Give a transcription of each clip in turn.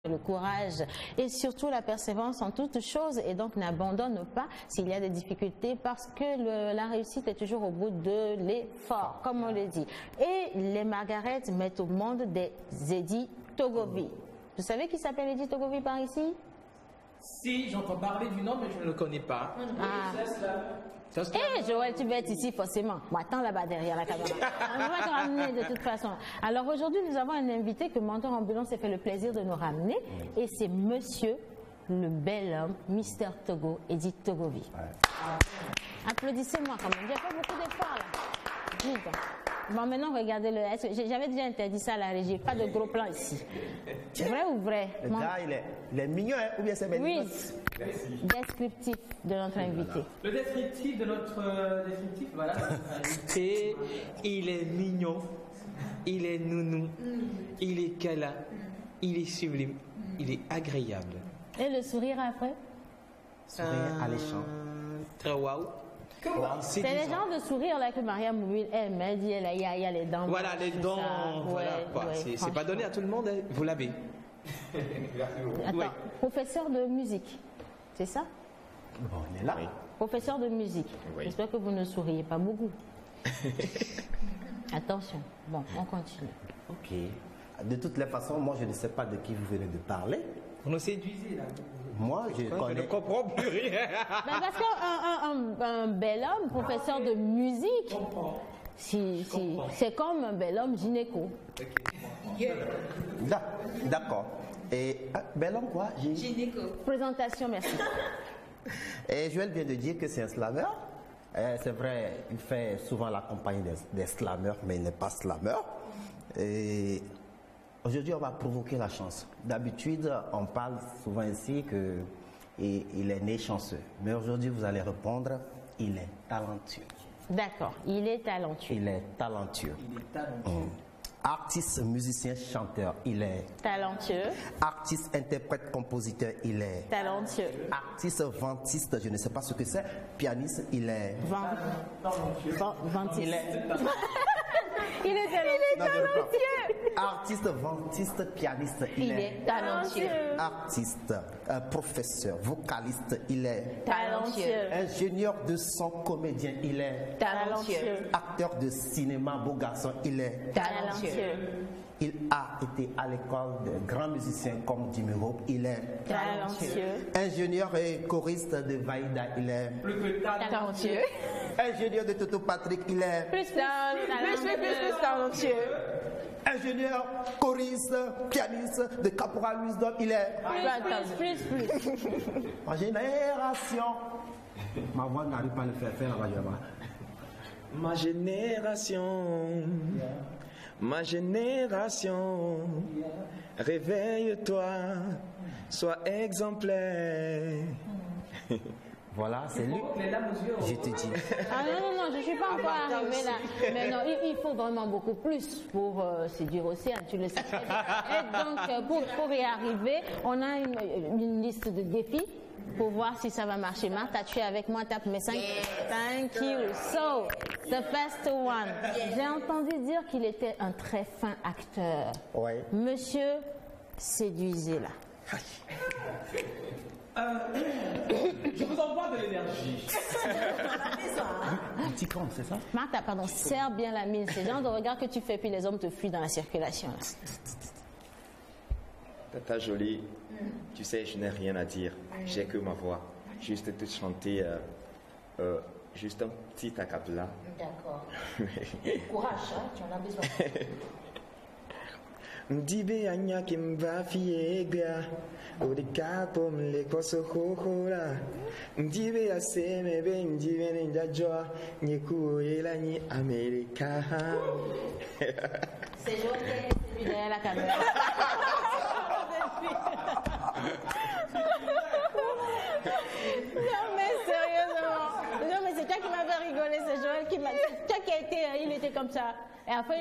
le courage et surtout la persévérance en toutes choses, et donc n'abandonne pas s'il y a des difficultés, parce que la réussite est toujours au bout de l'effort, comme on le dit. Et les Margaret mettent au monde des Eddie Togovi. Vous savez qui s'appelle Eddie Togovi par ici? Si, j'entends parler du nom, mais je ne le connais pas. Joël, tu vas être ici forcément. Bon, attends là-bas derrière la caméra. On va te ramener de toute façon. Alors aujourd'hui, nous avons un invité que Mentor Ambulant s'est fait le plaisir de nous ramener. Et c'est monsieur, le bel homme, Mister Togo, Eddie Togovi. Applaudissez-moi quand même. Il n'y a pas beaucoup d'efforts là. Vite. Bon, maintenant, regardez-le. J'avais déjà interdit ça à la régie. Pas de gros plans ici. Vrai ou vrai? Le gars, il est mignon, hein? Ou bien c'est belle? Oui. Descriptif de notre invité. Le descriptif de notre invité, il est mignon, il est nounou, il est câlin, il est sublime, il est agréable. Et le sourire après? Sourire alléchant. Très waouh. C'est le genre de sourire là que Maria Moubil aime. Elle dit, il y a les dents. Voilà, les dents. Voilà, c'est pas donné à tout le monde, hein. Vous l'avez. Attends, professeur de musique, c'est ça? Bon, il est là. Oui. Professeur de musique. Oui. J'espère que vous ne souriez pas beaucoup. Attention. Bon, on continue. Ok. De toutes les façons, moi, je ne sais pas de qui vous venez de parler. Vous nous séduisez là. Moi, je Je connais. ne comprends plus rien. Ben parce qu'un bel homme, professeur de musique, c'est comme un bel homme gynéco. D'accord. Et bel homme quoi? Gynéco. Présentation, merci. Et Joël vient de dire que c'est un slammer. C'est vrai, il fait souvent la compagnie des slammers, mais il n'est pas slammer. Et aujourd'hui, on va provoquer la chance. D'habitude, on parle souvent ici qu'il est né chanceux. Mais aujourd'hui, vous allez répondre, il est talentueux. D'accord, il est talentueux. Il est talentueux. Artiste, musicien, chanteur, il est Talentueux. artiste, interprète, compositeur, il est Talentueux. artiste, ventiste, je ne sais pas ce que c'est, pianiste, il est Ventiste. Il est talentueux. Artiste, ventiste, pianiste, Il est talentueux. artiste, professeur, vocaliste, il est Talentueux. ingénieur de son, comédien, il est Talentueux. acteur de cinéma, beau garçon, il est Talentueux. il a été à l'école de grands musiciens comme Jimmy Hope, il est Talentueux. ingénieur et choriste de Vaïda, il est Talentueux. ingénieur de Toto Patrick, il est Plus talentueux. ingénieur, choriste, pianiste de Caporal Wisdom, il est Plus. en génération. Ma voix n'arrive pas à le faire là-bas. Ma génération, réveille-toi, sois exemplaire. Voilà, c'est lui. Je te dis. Ah non, je ne suis pas encore arrivée là. Mais non, il faut vraiment beaucoup plus pour séduire Océane, tu le sais très bien. Et donc, pour y arriver, on a une liste de défis pour voir si ça va marcher. Martha, tu es avec moi, tape mes 5. Thank you. So, the first one. J'ai entendu dire qu'il était un très fin acteur. Ouais. Monsieur, séduisez-la. Je vous envoie de l'énergie. Un petit compte, c'est ça? Martha, pardon, serre bien la mine. C'est le genre de regard que tu fais, puis les hommes te fuient dans la circulation. Là. Tata jolie, tu sais, je n'ai rien à dire. J'ai que ma voix. Juste te chanter juste un petit acapella. D'accord. Courage, hein, tu en as besoin. Ndibe anya kimba fiega Odika pom le koso hohora Ndibe aseme be ndibe ninjajwa Nyeku ela ni Amerika. C'est Joël qui est derrière la caméra. Non mais sérieusement. Non mais c'est toi qui m'as fait rigoler, c'est Joël qui m'a... C'est toi qui a été, il était comme ça. Et après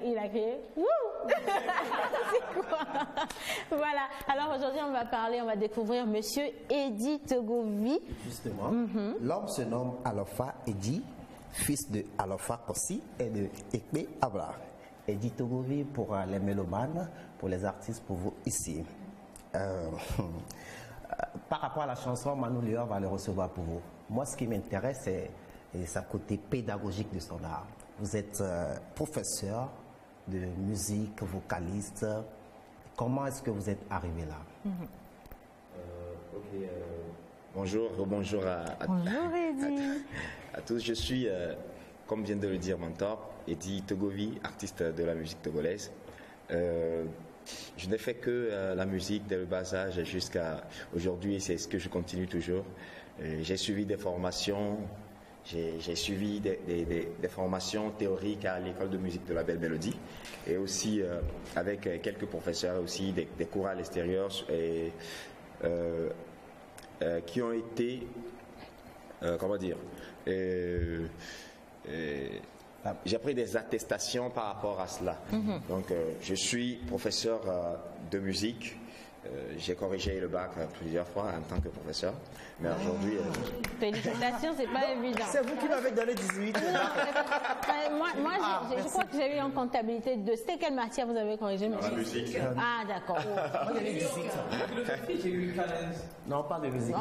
il a crié. Wouh. C'est quoi? Voilà. Alors aujourd'hui on va découvrir Monsieur Eddie Togovi. Justement, l'homme se nomme Alofa Eddie, fils de Alofa Kossi et de Ekpe Abra. Eddie Togovi pour les mélomanes, pour les artistes, pour vous ici. Par rapport à la chanson, Manu Lior va le recevoir pour vous. Moi, ce qui m'intéresse, c'est sa côté pédagogique de son art. Vous êtes professeur de musique, vocaliste. Comment est-ce que vous êtes arrivé là? Bonjour à tous. Je suis, comme vient de le dire Mentor, Eddie Togovi, artiste de la musique togolaise. Je n'ai fait que la musique dès le bas âge jusqu'à aujourd'hui et c'est ce que je continue toujours. J'ai suivi des formations, j'ai suivi des formations théoriques à l'école de musique de la Belle Mélodie et aussi avec quelques professeurs aussi des cours à l'extérieur et qui ont été, comment dire, j'ai pris des attestations par rapport à cela. Donc, je suis professeur de musique. J'ai corrigé le bac plusieurs fois en tant que professeur. Mais aujourd'hui... Félicitations, c'est pas évident. C'est vous qui m'avez donné 18. Moi, je crois que j'ai eu en comptabilité de... C'était quelle matière vous avez corrigé? La musique. Ah, d'accord. Moi, j'ai eu 18. J'ai eu 15. Non, pas de musique.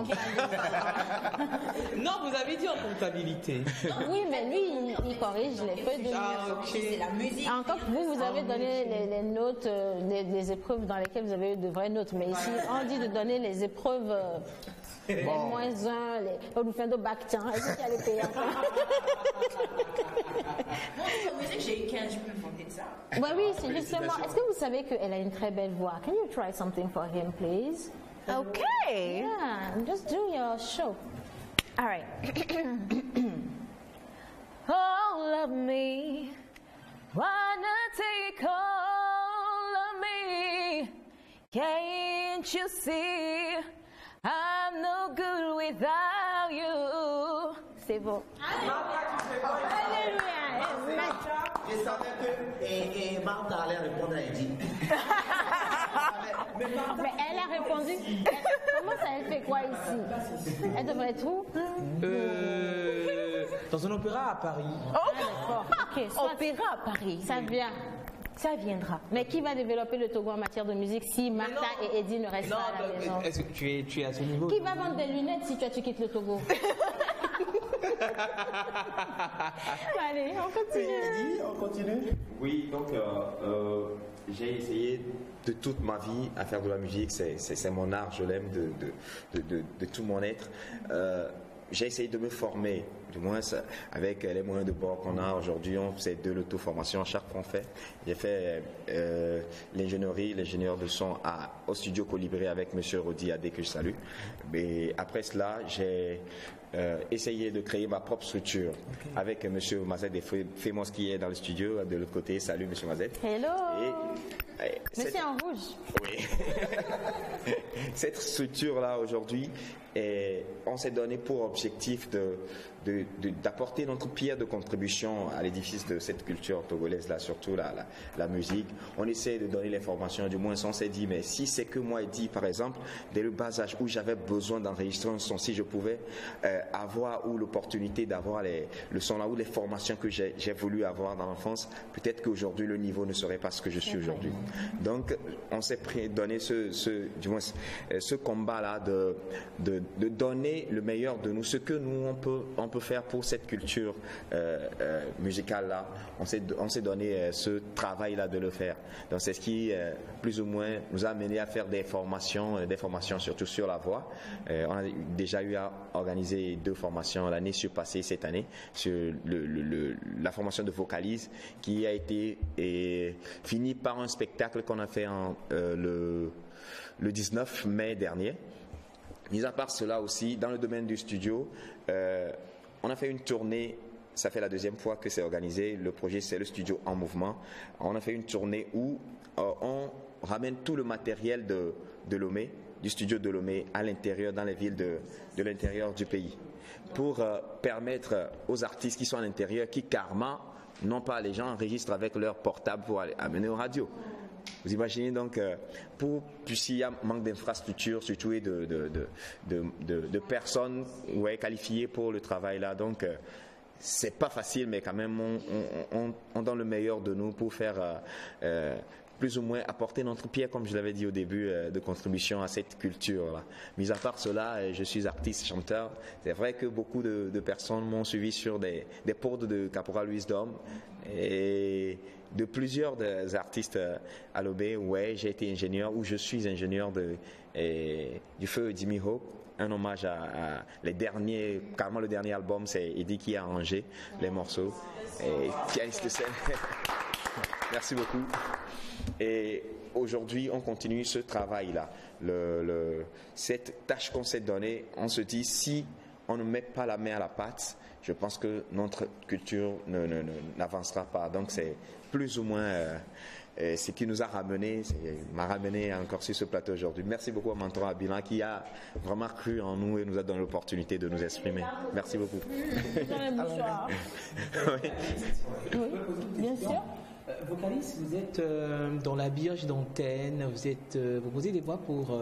Non, vous avez dit en comptabilité. Oui, mais lui, il corrige les feuilles de C'est la musique. Encore vous avez donné les notes, les épreuves dans lesquelles vous avez eu de vraies notes. Mais ici, on dit de donner les épreuves, les moins 1, on nous fait de bac, tiens, est-ce qu'il y a les payants? Moi, en musique, j'ai eu 15, je peux me vanter de ça. Oui, c'est justement. Est-ce que vous savez qu'elle a une très belle voix? Can you try something for him, please? Okay. Yeah, just do your show. All right. All of me, wanna take all of me. Can't you see I'm no good without you? C'est beau. Alléluia. Je savais que Martha allait répondre à Eddie. Mais elle a répondu. Comment ça, elle fait quoi ici? Elle devrait être où? Dans un opéra à Paris. D'accord. Ok, soit Opéra à Paris. ça vient. Ça viendra. Mais qui va développer le Togo en matière de musique si Martha et Eddie ne restent pas à la maison? Est-ce que tu es à ce niveau? Qui va vendre des lunettes si toi tu quittes le Togo? Allez, on continue. On continue. Oui, donc j'ai essayé de toute ma vie à faire de la musique. C'est mon art, je l'aime de tout mon être. J'ai essayé de me former, du moins avec les moyens de bord qu'on a aujourd'hui. On fait de l'auto-formation à chaque fois qu'on fait. J'ai fait l'ingénieur de son au studio Colibri avec M. Rodi Adé que je salue. Mais après cela, j'ai essayé de créer ma propre structure avec M. Mazet et Fémos qui est dans le studio de l'autre côté. Salut M. Mazet. Hello. Monsieur en rouge. Oui. Cette structure-là aujourd'hui, on s'est donné pour objectif d'apporter notre pierre de contribution à l'édifice de cette culture togolaise-là, surtout la musique. On essaie de donner l'information, du moins on s'est dit, mais si c'est que moi, Eddie, par exemple, dès le bas âge où j'avais besoin d'enregistrer un son, si je pouvais avoir ou l'opportunité d'avoir le son là ou les formations que j'ai voulu avoir dans l'enfance, peut-être qu'aujourd'hui le niveau ne serait pas ce que je suis aujourd'hui. Donc on s'est donné ce combat-là de donner le meilleur de nous, ce que nous on peut faire pour cette culture musicale-là. On s'est donné ce travail-là de le faire. Donc c'est ce qui plus ou moins nous a amené à faire des formations surtout sur la voix. On a déjà eu à organiser 2 formations l'année surpassée cette année sur la formation de vocalise qui a été finie par un spectacle qu'on a fait le 19 mai dernier. Mis à part cela aussi, dans le domaine du studio, on a fait une tournée. Ça fait la 2e fois que c'est organisé. Le projet, c'est le studio en mouvement. On a fait une tournée où on ramène tout le matériel de Lomé, du studio de Lomé, à l'intérieur, dans les villes de l'intérieur du pays, pour permettre aux artistes qui sont à l'intérieur, qui carrément, non pas les gens enregistrent avec leur portable pour aller amener aux radios. Vous imaginez donc, s'il y a manque d'infrastructures, surtout et de personnes qualifiées pour le travail là, donc c'est pas facile, mais quand même on donne le meilleur de nous pour faire plus ou moins apporter notre pierre, comme je l'avais dit au début, de contribution à cette culture-là. Mis à part cela, je suis artiste, chanteur. C'est vrai que beaucoup de personnes m'ont suivi sur des pods de Caporal Wisdom et de plusieurs des artistes à l'OB. Ouais, j'ai été ingénieur ou je suis ingénieur du feu Jimmy Hope. Un hommage à les derniers, carrément le dernier album, c'est Eddie qui a arrangé les morceaux. Et pianiste de scène. Merci beaucoup. Et aujourd'hui, on continue ce travail-là. Cette tâche qu'on s'est donnée, on se dit, si on ne met pas la main à la pâte, je pense que notre culture n'avancera pas. Donc c'est plus ou moins ce qui nous a m'a ramené encore sur ce plateau aujourd'hui. Merci beaucoup à Mentor Abilan qui a vraiment cru en nous et nous a donné l'opportunité de nous exprimer. Merci beaucoup. Oui, bien sûr. Vocaliste, vous êtes dans l'habillage d'antenne, vous posez des voix pour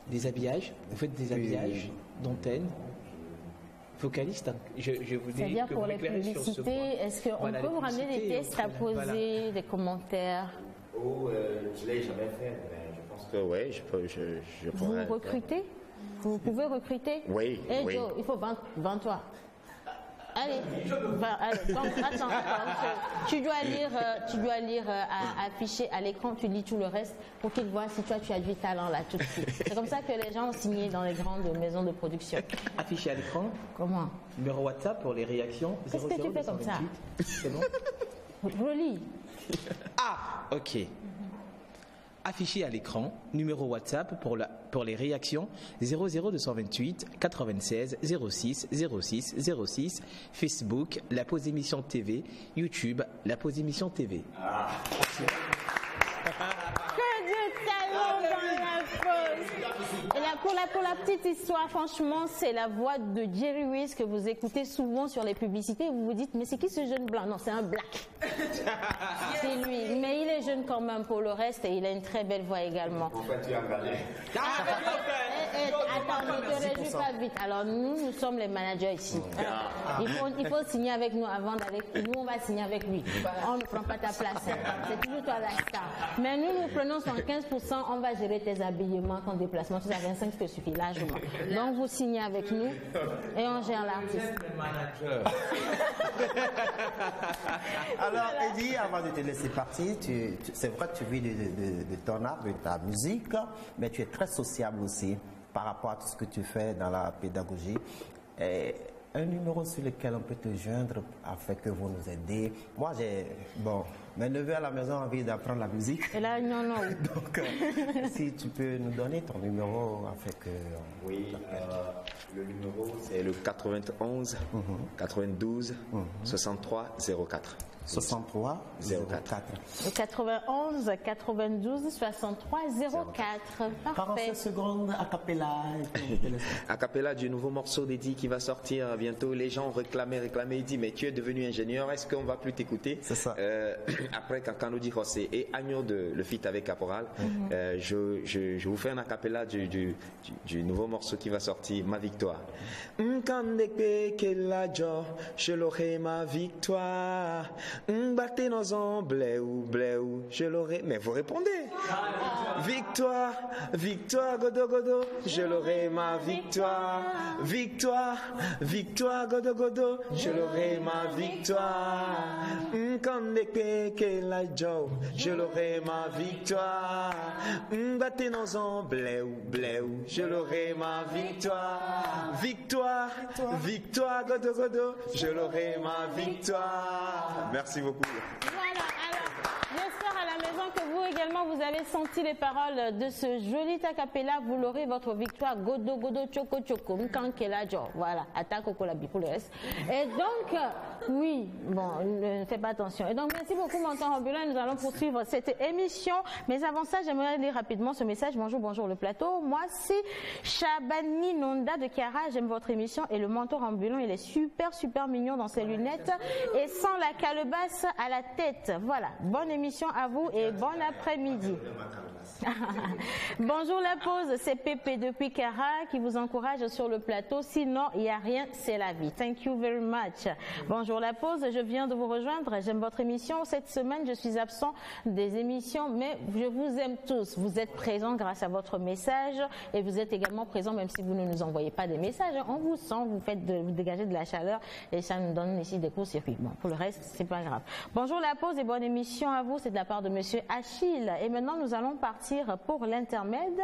des habillages, vous faites des habillages d'antenne. Vocaliste, je vous dis. C'est-à-dire pour les publicités, est-ce qu'on peut vous ramener des tests à poser, des commentaires? Je ne l'ai jamais fait, mais je pense que oui, je pourrais. Vous recrutez? Vous pouvez recruter? Oui. Oui. Joe, il faut 20 toi. Allez, donc, attends, tu dois lire affiché à l'écran, tu lis tout le reste pour qu'ils voient si toi tu as du talent là tout de suite. C'est comme ça que les gens ont signé dans les grandes maisons de production. Affiché à l'écran. Comment? Numéro WhatsApp pour les réactions. Qu'est-ce que tu fais comme ça? C'est bon? Relis. Ah, ok. Affiché à l'écran, numéro WhatsApp pour les réactions 00228 96 06 06 06, Facebook, La Pause Émission TV, YouTube, La Pause Émission TV. Que de talent dans la pause. Et là, pour la petite histoire, franchement, c'est la voix de Jerry Wiz que vous écoutez souvent sur les publicités. Vous vous dites, mais c'est qui ce jeune blanc? Non, c'est un black. C'est lui. Mais il est jeune quand même pour le reste et il a une très belle voix également. En fait, tu as engagé. Attends, ne te réjouis pas vite. Alors, nous sommes les managers ici. Il faut signer avec nous avant d'aller. Nous, on va signer avec lui. On ne prend pas ta place. C'est toujours toi la star. Mais nous prenons 115%. On va gérer tes habillements, ton déplacement. Tout ça, 25 te suffit largement. Donc, vous signez avec nous et on gère l'artiste. Alors, Eddie, avant de te laisser partir, c'est vrai que tu vis de ton art, de ta musique, mais tu es très sociable aussi par rapport à tout ce que tu fais dans la pédagogie. Et un numéro sur lequel on peut te joindre afin que vous nous aidiez. Moi, mes neveux à la maison ont envie d'apprendre la musique. Et là, non. Donc, si tu peux nous donner ton numéro afin que... Oui, le numéro, c'est le 91 92 63 04. 63 04. Le 91 92 63 04. Parfait. 47 secondes a cappella. A cappella du nouveau morceau d'Eddie qui va sortir bientôt. Les gens ont réclamé. Il dit, mais tu es devenu ingénieur, est-ce qu'on va plus t'écouter? C'est ça. Après, quand nous dit José et Agneau le feat avec Caporal, je vous fais un a cappella du nouveau morceau qui va sortir, Ma Victoire. Je l'aurai ma victoire. Battez nos ans, bléou, je l'aurai. Mais vous répondez. Victoire, godo, je l'aurai ma victoire. Victoire, godo, je l'aurai ma victoire. Je l'aurai ma victoire. Battez nos ans, bléou, je l'aurai ma victoire. Victoire, godo, je l'aurai ma victoire. Merci beaucoup. Voilà, alors, j'espère à la maison que vous également, vous avez senti les paroles de ce joli a cappella. Vous l'aurez, votre victoire. Godo, choco, mkankela, voilà, attaque au colabi pour le reste. Et donc, oui, bon, ne faites pas attention. Et donc, merci beaucoup, Mentor Ambulant. Nous allons poursuivre cette émission. Mais avant ça, j'aimerais lire rapidement ce message. Bonjour le plateau. Moi, c'est Chabani Nonda de Kiara. J'aime votre émission. Et le Mentor Ambulant, il est super mignon dans ses lunettes. Et sans la calebasse à la tête. Voilà. Bonne émission à vous et bon après-midi. Bonjour la pause, c'est Pépé depuis Kiara qui vous encourage sur le plateau. Sinon, il n'y a rien, c'est la vie. Thank you very much. Bonjour. bonjour la pause, je viens de vous rejoindre, j'aime votre émission. Cette semaine, je suis absent des émissions, mais je vous aime tous. Vous êtes présents grâce à votre message et vous êtes également présents même si vous ne nous envoyez pas des messages. On vous sent, vous dégagez de la chaleur et ça nous donne ici des courts-circuits. Bon, pour le reste, c'est pas grave. Bonjour la pause et bonne émission à vous, c'est de la part de monsieur Achille. Et maintenant, nous allons partir pour l'intermède.